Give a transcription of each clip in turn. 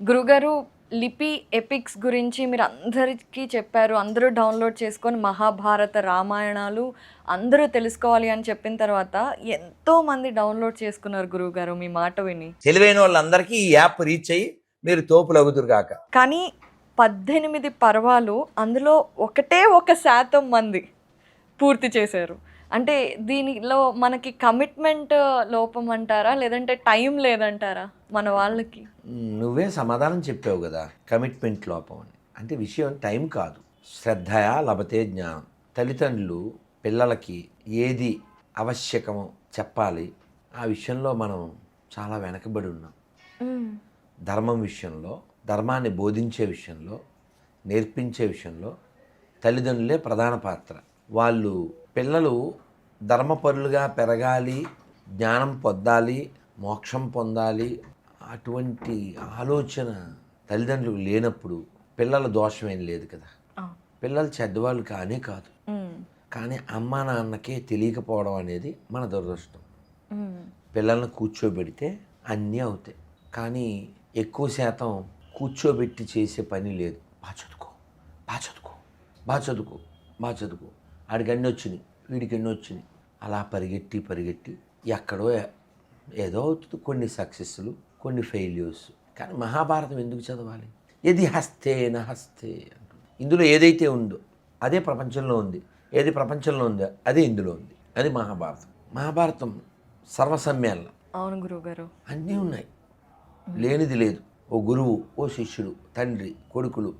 గురుగారు లిపి ఎపిక్స్ గురించి మీరు అందరికీ చెప్పారు. అందరూ డౌన్లోడ్ చేసుకొని మహాభారత, రామాయణాలు అందరూ తెలుసుకోవాలి అని చెప్పిన తర్వాత ఎంతోమంది డౌన్లోడ్ చేసుకున్నారు గురువుగారు మీ మాట విని. తెలివైన వాళ్ళందరికీ ఈ యాప్ రీచ్ అయ్యి మీరు తోపులగుదురు కాక. కానీ 18 పర్వాలు అందులో ఒకటే 1% మంది పూర్తి చేశారు. అంటే దీనిలో మనకి కమిట్మెంట్ లోపం అంటారా, లేదంటే టైం లేదంటారా మన వాళ్ళకి? నువ్వే సమాధానం చెప్పావు కదా, కమిట్మెంట్ లోపం అని. అంటే విషయం టైం కాదు, శ్రద్ధయా లభతే జ్ఞానం. తల్లిదండ్రులు పిల్లలకి ఏది ఆవశ్యకమో చెప్పాలి, ఆ విషయంలో మనం చాలా వెనకబడి ఉన్నాం. ధర్మం విషయంలో, ధర్మాన్ని బోధించే విషయంలో, నేర్పించే విషయంలో తల్లిదండ్రులే ప్రధాన పాత్ర. వాళ్ళు పిల్లలు ధర్మపరులుగా పెరగాలి, జ్ఞానం పొందాలి, మోక్షం పొందాలి, అటువంటి ఆలోచన తల్లిదండ్రులకు లేనప్పుడు పిల్లల దోషమేం లేదు కదా. పిల్లలు చెడ్డవాళ్ళు కానే కాదు, కానీ అమ్మా నాన్నకే తెలియకపోవడం అనేది మన దురదృష్టం. పిల్లల్ని కూర్చోబెడితే అన్నీ అవుతాయి, కానీ ఎక్కువ శాతం కూర్చోబెట్టి చేసే పని లేదు. బాగా చదువుకో, బాగా చదువుకో, బాగా చదువుకో, బాగా చదువుకో, ఆడికి అన్నీ వచ్చినాయి, వీడికి ఎన్ని వచ్చినాయి, అలా పరిగెట్టి పరిగెట్టి ఎక్కడో ఏదో అవుతుంది. కొన్ని సక్సెస్లు, కొన్ని ఫెయిల్యూర్స్. కానీ మహాభారతం ఎందుకు చదవాలి? ఏది హస్తే నహస్తే అంటుంది. ఇందులో ఏదైతే ఉందో అదే ప్రపంచంలో ఉంది, ఏది ప్రపంచంలో ఉందో అదే ఇందులో ఉంది. అది మహాభారతం. మహాభారతం సర్వసమ్మేళనం. అవును గురువుగారు, అన్నీ ఉన్నాయి, లేనిది లేదు. ఓ గురువు, ఓ శిష్యుడు, తండ్రి, కొడుకులు,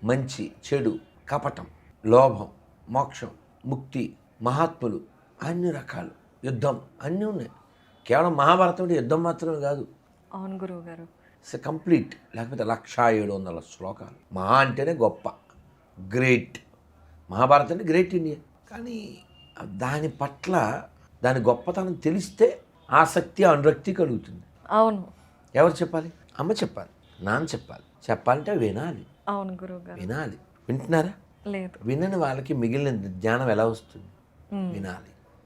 మంచి చెడు, కపటం, లోభం, మోక్షం, ముక్తి, మహాత్ములు, అన్ని రకాలు, యుద్ధం, అన్నీ ఉన్నాయి. కేవలం మహాభారతం అంటే యుద్ధం మాత్రమే కాదు. అవును గురువుగారు, ఇట్స్ కంప్లీట్. లేకపోతే 1700 శ్లోకాలు. మహా అంటేనే గొప్ప, గ్రేట్. మహాభారతం అంటే గ్రేట్ ఇండియా. కానీ దాని పట్ల దాని గొప్పతనం తెలిస్తే ఆసక్తి, అనురక్తి కలుగుతుంది. అవును. ఎవరు చెప్పాలి? అమ్మ చెప్పాలి, నాన్న చెప్పాలి. చెప్పాలంటే వినాలి. అవును గురువుగారు. వినాలి. వింటున్నారా? లేదు. వినని వాళ్ళకి మిగిలిన జ్ఞానం ఎలా వస్తుంది? వినాలి.